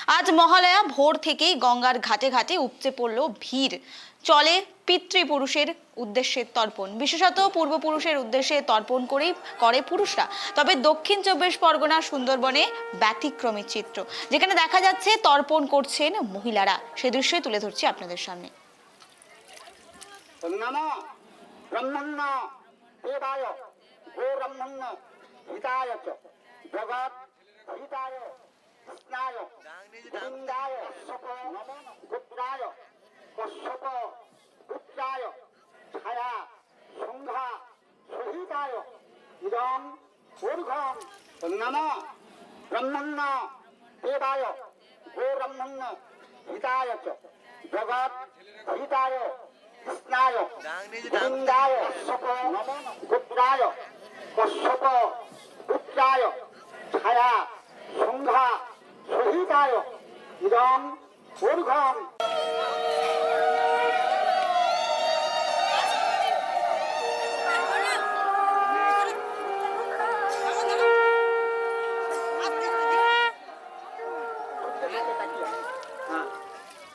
আজ মহালয়া ভোর থেকেই গঙ্গার ঘাটে ঘাটে উপচে পড়ল ভিড়। চলে পিতৃপুরুষের উদ্দেশ্যে তর্পণ, বিশেষত পূর্বপুরুষের উদ্দেশ্যে তর্পণ করেই করে পুরুষরা। তবে দক্ষিণ চব্বিশ পরগনা সুন্দরবনে ব্যতিক্রমী চিত্র, যেখানে দেখা যাচ্ছে তর্পণ করছেন মহিলারা। সে দৃশ্যই তুলে ধরছি আপনাদের সামনে। নমো ব্রহ্মণ্য দেবায় গো ব্রহ্মণ্য হিতায় চ জগৎ হিতায় কৃষ্ণায় গোবিন্দায় কশ্যপ গোত্রায় কশ্যপ পুত্রায় ছায়া সংঘা সহিতায় ইদং ঊর্ধ্বং। নমো ব্রহ্মণ্য দেবায় গো ব্রহ্মণ্য হিতায় চ জগৎ হিতায় কৃষ্ণায় গোবিন্দায় কশ্যপ গোত্রায় কশ্যপ পুত্রায় ছায়া সংঘা সহিতায় ইদং ঊর্ধ্বং।